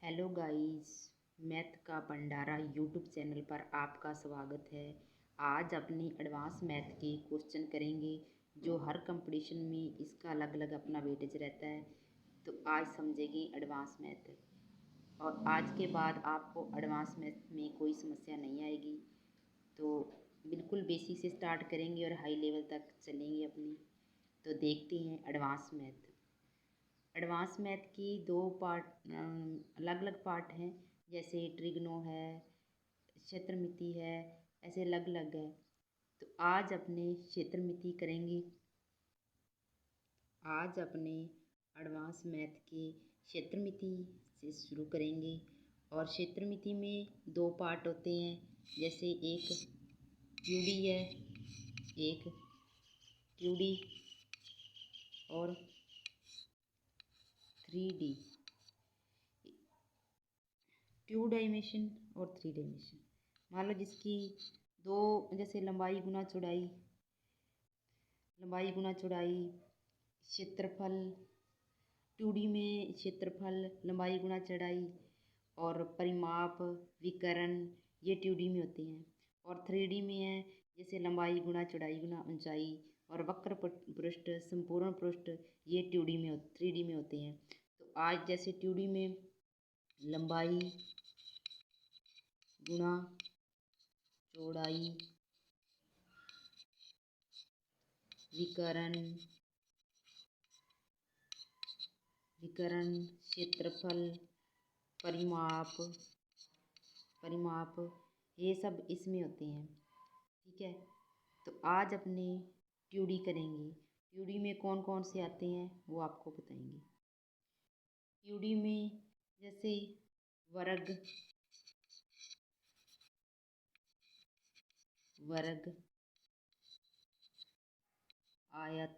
Hello guys. Math का भंडारा YouTube channel पर आपका स्वागत है। आज अपनी एडवांस मैथ के क्वेश्चन करेंगे जो हर कंपटीशन में इसका अलग अलग अपना वेटेज रहता है। तो आज समझेंगे एडवांस मैथ और आज के बाद आपको एडवांस मैथ में कोई समस्या नहीं आएगी। तो बिल्कुल बेसिक से स्टार्ट करेंगे और हाई लेवल तक चलेंगे अपनी। तो देखते हैं एडवांस मैथ। एडवांस मैथ की दो पार्ट अलग अलग पार्ट हैं, जैसे ट्रिग्नो है, क्षेत्रमिति है, ऐसे अलग अलग है। तो आज अपने क्षेत्रमिति करेंगे। आज अपने एडवांस मैथ के क्षेत्रमिति से शुरू करेंगे। और क्षेत्रमिति में दो पार्ट होते हैं, जैसे एक क्यूडी है, एक क्यूडी और 3D, 2 डायमेंशन और 3 डायमेंशन। मान लो जिसकी दो, जैसे लंबाई गुना चौड़ाई, क्षेत्रफल 2D में क्षेत्रफल, लंबाई गुना चौड़ाई और परिमाप, विकर्ण, ये 2D में होते हैं। और 3D में है, जैसे लंबाई गुना चौड़ाई गुना ऊंचाई और वक्र पृष्ठ, संपूर्ण पृष्ठ, ये 2D में 3D में होते हैं। तो आज जैसे 2D में लंबाई गुना चौड़ाई, विकर्ण, क्षेत्रफल, परिमाप, ये सब इसमें होते हैं। ठीक है। तो आज अपने ट्यूडी करेंगे। ट्यूडी में कौन कौन से आते हैं वो आपको बताएंगे। ट्यूडी में जैसे वर्ग, आयत,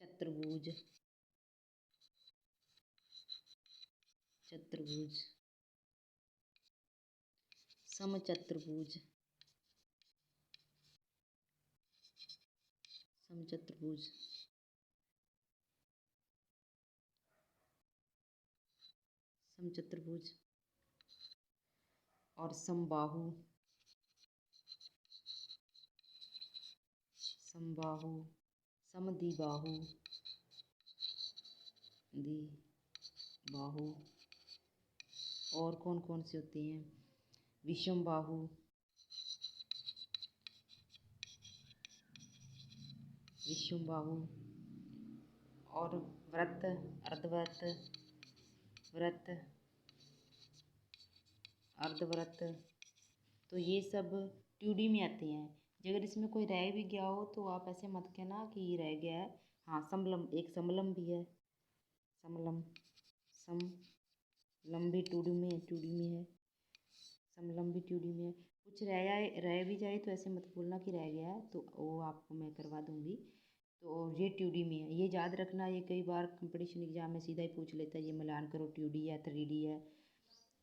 चतुर्भुज, समचतुर्भुज, और समबाहु, समद्विबाहु, और कौन कौन से होते हैं, विषमबाहु, और वृत्त, अर्धवृत्त। तो ये सब 2D में आते हैं। अगर इसमें कोई रह भी गया हो तो आप ऐसे मत कहना कि ये रह गया है। हाँ, समलम, एक समलम भी है, समलम भी 2D में है, समलम भी 2D में है। कुछ रह भी जाए तो ऐसे मत बोलना कि रह गया है, तो वो आपको मैं करवा दूँगी। तो ये 2D में है, ये याद रखना। ये कई बार कंपटीशन एग्जाम में सीधा ही पूछ लेता है, ये मिलान करो 2D है 3D है।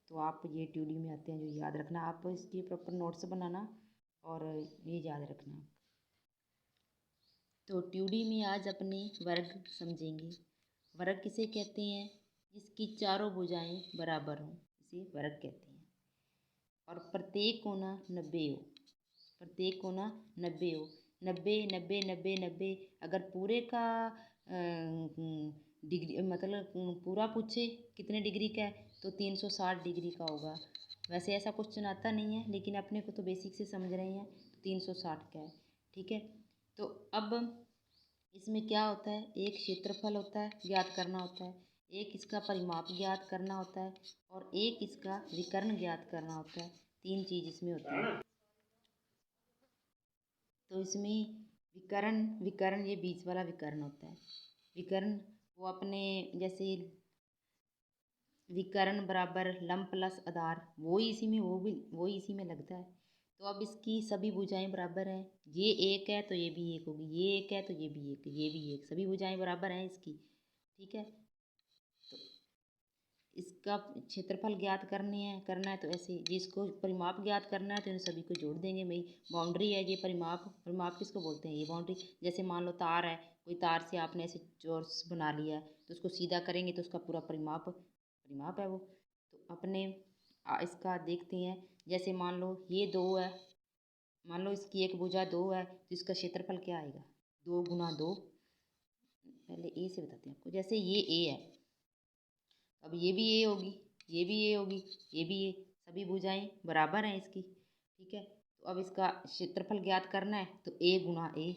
तो आप ये 2D में आते हैं, जो याद रखना। आप इसके प्रॉपर नोट्स बनाना और ये याद रखना। तो 2D में आज अपने वर्ग समझेंगे। वर्ग किसे कहते हैं? जिसकी चारों भुजाएं बराबर हों, इसे वर्ग कहते हैं। और प्रत्येक कोना 90 हो, 90 90 90 90। अगर पूरे का डिग्री मतलब पूरा पूछे कितने डिग्री का है तो 360 डिग्री का होगा। वैसे ऐसा क्वेश्चन आता नहीं है, लेकिन अपने को तो बेसिक से समझ रहे हैं, तो 360 का है। ठीक है। तो अब इसमें क्या होता है, एक क्षेत्रफल होता है, ज्ञात करना होता है, एक इसका परिमाप ज्ञात करना होता है, और एक इसका विकर्ण ज्ञात करना होता है। 3 चीज़ इसमें होती है। तो इसमें विकर्ण ये बीच वाला विकर्ण होता है। विकर्ण वो अपने जैसे विकर्ण बराबर लंब प्लस आधार, वही इसी में लगता है। तो अब इसकी सभी भुजाएं बराबर हैं। ये एक है तो ये भी एक होगी, ये एक है तो ये भी एक, सभी भुजाएं बराबर हैं इसकी। ठीक है। तो इसका क्षेत्रफल ज्ञात करना है तो ऐसे जिसको परिमाप ज्ञात करना है तो इन सभी को जोड़ देंगे। भाई बाउंड्री है ये, परिमाप किसको बोलते हैं, ये बाउंड्री। जैसे मान लो तार है, कोई तार से आपने ऐसे चोरस बना लिया है तो उसको सीधा करेंगे तो उसका पूरा परिमाप है वो। तो अपने इसका देखते हैं। जैसे मान लो ये 2 है, मान लो इसकी एक भुजा 2 है तो इसका क्षेत्रफल क्या आएगा, 2 गुना 2। पहले ए से बताते हैं आपको। जैसे ये ए है, अब ये भी ए होगी, ये भी ए होगी, ये भी ए, सभी भुजाएं बराबर हैं इसकी। ठीक है, तो अब इसका क्षेत्रफल ज्ञात करना है तो ए गुना ए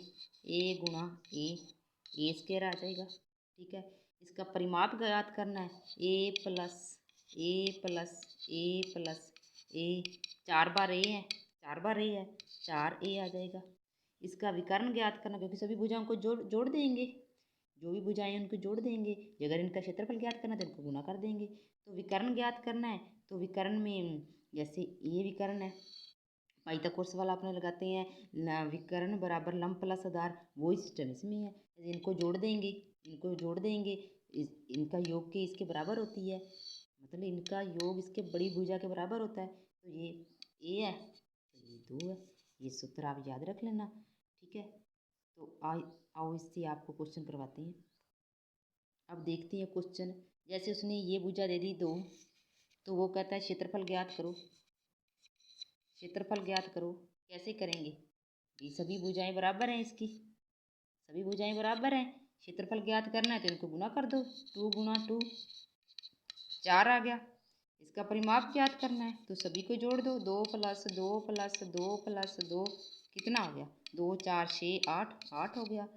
स्क्वायर आ जाएगा। ठीक है, इसका परिमाप ज्ञात करना है ए प्लस ए, 4 बार ए है, 4 ए आ जाएगा। इसका विकर्ण ज्ञात करना, क्योंकि सभी भुजाओं को जोड़ देंगे, जो भी भुजाएं हैं उनको जोड़ देंगे। अगर इनका क्षेत्रफल ज्ञात करना है तो इनको गुना कर देंगे। तो विकर्ण ज्ञात करना है तो विकर्ण में जैसे ये विकर्ण है, पाइथागोरस वाला अपने लगाते हैं, विकर्ण बराबर लंब प्लस आधार, वो इस टेनिस में है। इनको जोड़ देंगे, इनका योग के इसके बराबर होती है, मतलब इनका योग इसके बड़ी भुजा के बराबर होता है। तो ये ए है तो ये 2 है, ये सूत्र आप याद रख लेना। ठीक है, तो आओ इससे आपको क्वेश्चन करवाते हैं। अब देखते हैं क्वेश्चन। जैसे उसने ये भुजा दे दी 2, तो वो कहता है क्षेत्रफल ज्ञात करो। कैसे करेंगे, ये सभी भुजाएं बराबर हैं, इसकी सभी भुजाएं बराबर हैं। क्षेत्रफल ज्ञात करना है तो इनको गुना कर दो, 2 गुना 2 4 आ गया। इसका परिमाप ज्ञात करना है तो सभी को जोड़ दो, 2 प्लस 2 प्लस 2 प्लस 2 कितना आ गया, 2 4 6 8 हो गया।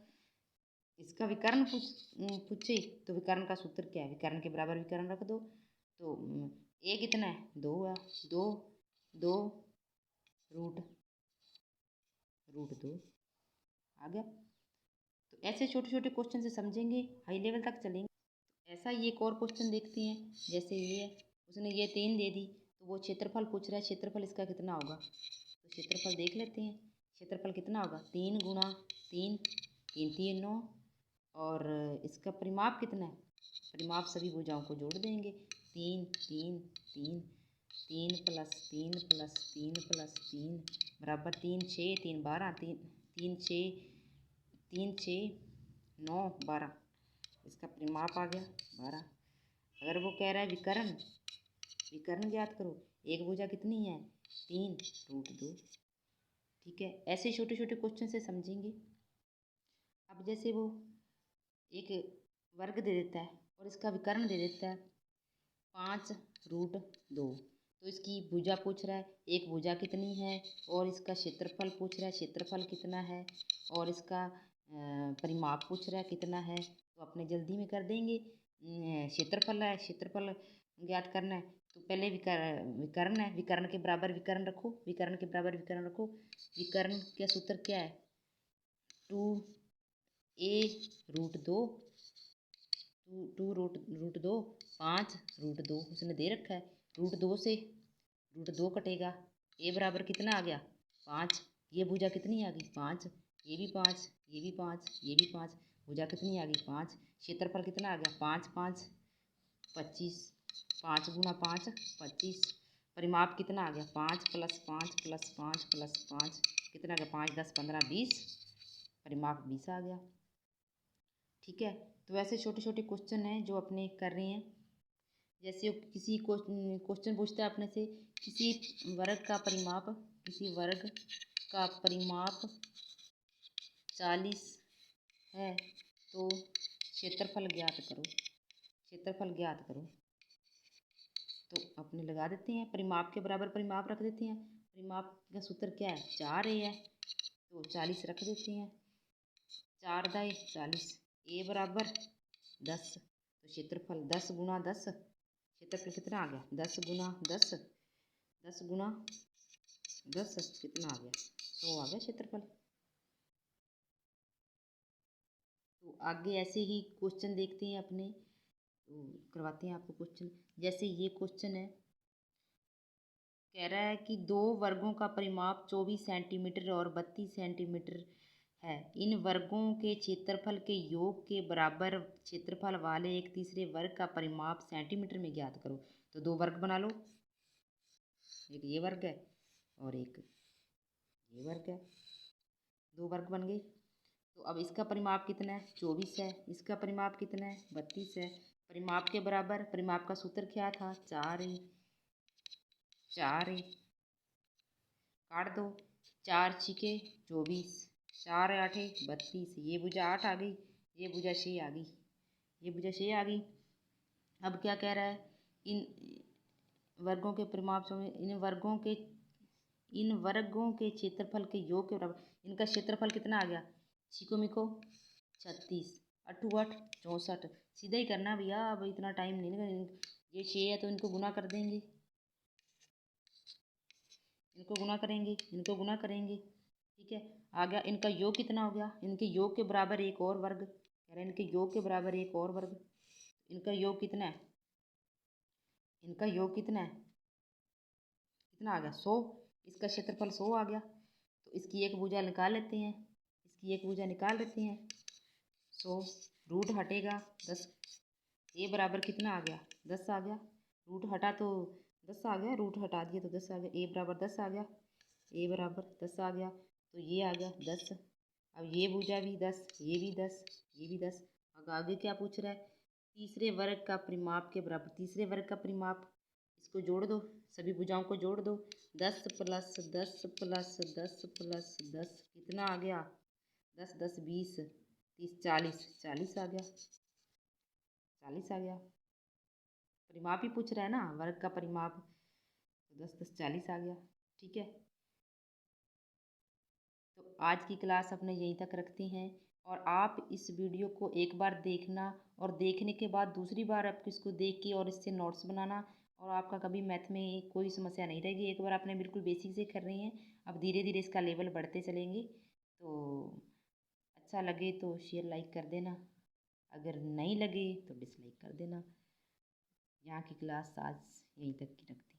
इसका विकर्ण पूछे तो विकर्ण का सूत्र क्या है, विकर्ण के बराबर विकर्ण रख दो। तो ए कितना है, 2 है, 2 2 रूट 2 आ गया। तो ऐसे छोटे छोटे क्वेश्चन से समझेंगे, हाई लेवल तक चलेंगे। ऐसा ही एक और क्वेश्चन देखते हैं। जैसे ये है, उसने ये 3 दे दी तो वो क्षेत्रफल पूछ रहा है, क्षेत्रफल इसका कितना होगा। तो क्षेत्रफल देख लेते हैं, क्षेत्रफल कितना होगा, 3 गुना 3 3 3 9, और इसका परिमाप कितना है, परिमाप सभी भुजाओं को जोड़ देंगे, 3 3 3 3 प्लस 3 प्लस 3 प्लस 3 बराबर 3 6 3 12 3 6 9 12, इसका परिमाप आ गया 12। अगर वो कह रहा है विकर्ण ज्ञात करो, एक भुजा कितनी है, 3 रूट 2। ठीक है, ऐसे छोटे छोटे क्वेश्चन से समझेंगे। अब जैसे वो एक वर्ग दे देता है और इसका विकर्ण दे देता है 5 रूट 2, तो इसकी भुजा पूछ रहा है, एक भुजा कितनी है, और इसका क्षेत्रफल पूछ रहा है, क्षेत्रफल कितना है, और इसका परिमाप पूछ रहा है कितना है। तो अपने जल्दी में कर देंगे। क्षेत्रफल है, क्षेत्रफल ज्ञात करना है तो पहले विकर्ण है, विकर्ण के बराबर विकर्ण रखो, विकर्ण का सूत्र क्या है, 2a रूट 2 2 रूट 2 5 रूट 2 उसने दे रखा है। रूट 2 से रूट 2 कटेगा, ए बराबर कितना आ गया, 5। ये भुजा कितनी आ गई, 5, ये भी 5, ये भी 5, ये भी 5, भुजा कितनी आ गई, 5। क्षेत्रफल कितना आ गया, 5 5 25, 5 गुना 5 25। परिमाप कितना आ गया, 5 प्लस 5 प्लस 5 प्लस 5 कितना आ गया, 5 10 15 20, परिमाप 20 आ गया। ठीक है, तो ऐसे छोटे छोटे क्वेश्चन हैं जो अपने कर रहे हैं। जैसे किसी क्वेश्चन पूछता है अपने से, किसी वर्ग का परिमाप 40 है तो क्षेत्रफल ज्ञात करो। तो अपने लगा देते हैं, परिमाप के बराबर परिमाप रख देते हैं। परिमाप का सूत्र क्या है, 4a है तो 40 रख देते हैं, 4 दाई 40, ए बराबर 10, तो क्षेत्रफल 10 गुना 10, क्षेत्रफल कितना आ गया, 10 गुना 10 कितना आ गया, 100 आ गया क्षेत्रफल। तो आगे ऐसे ही क्वेश्चन देखते हैं अपने, तो करवाते हैं आपको क्वेश्चन। जैसे ये क्वेश्चन है, कह रहा है कि 2 वर्गों का परिमाप 24 सेंटीमीटर और 32 सेंटीमीटर है। इन वर्गों के क्षेत्रफल के योग के बराबर क्षेत्रफल वाले एक तीसरे वर्ग का परिमाप सेंटीमीटर में ज्ञात करो। तो दो वर्ग बना लो, एक ये वर्ग है और एक ये वर्ग है, दो वर्ग बन गए। तो अब इसका परिमाप कितना है? 24 है। इसका परिमाप कितना है? 32 है। परिमाप के बराबर, परिमाप का सूत्र क्या था? 4a। 4a काट दो, 4 छिके 24, 4 आठे 32, ये भुजा 8 आ गई, ये भुजा 6 आ गई, ये भुजा 6 आ गई। अब क्या कह रहा है? इन वर्गों के परिमाप समय इन वर्गों के क्षेत्रफल के योग के बराबर। इनका क्षेत्रफल कितना आ गया? छिको मिको 36, अट्ठू 8 64। सीधा ही करना भैया, अब इतना टाइम नहीं लगा। ये 6 है तो इनको गुना कर देंगे, इनको गुना करेंगे, इनको गुना करेंगे, ठीक है। आ गया इनका योग कितना हो गया? इनके योग के बराबर एक और वर्ग, कह रहे हैं इनके योग के बराबर एक और वर्ग। इनका योग कितना है? इनका योग कितना है? कितना आ गया? 100। इसका क्षेत्रफल 100 आ गया। तो इसकी एक भुजा निकाल लेते हैं, इसकी एक भुजा निकाल लेते हैं। 100 रूट हटेगा 10, ए बराबर कितना आ गया? 10 आ गया। रूट हटा तो 10 आ गया, रूट हटा दिया तो 10 आ गया। ए बराबर 10 आ गया, ए बराबर 10 आ गया। तो ये आ गया 10। अब ये भुजा भी 10, ये भी 10, ये भी 10। अब आगे क्या पूछ रहा है? तीसरे वर्ग का परिमाप के बराबर। तीसरे वर्ग का परिमाप, इसको जोड़ दो, सभी भुजाओं को जोड़ दो। 10 प्लस 10 प्लस 10 प्लस 10 कितना आ गया? 10 10 20 30 40, 40 आ गया, 40 आ गया। परिमाप ही पूछ रहा है ना, वर्ग का परिमाप। तो 10 10 40 आ गया, ठीक है। तो आज की क्लास अपने यहीं तक रखते हैं, और आप इस वीडियो को एक बार देखना, और देखने के बाद दूसरी बार आप इसको देख के और इससे नोट्स बनाना, और आपका कभी मैथ में कोई समस्या नहीं रहेगी। एक बार आपने बिल्कुल बेसिक से कर रही हैं, अब धीरे धीरे इसका लेवल बढ़ते चलेंगे। तो अच्छा लगे तो शेयर लाइक कर देना, अगर नहीं लगे तो डिसलाइक कर देना। यहाँ की क्लास आज यहीं तक की रखते हैं।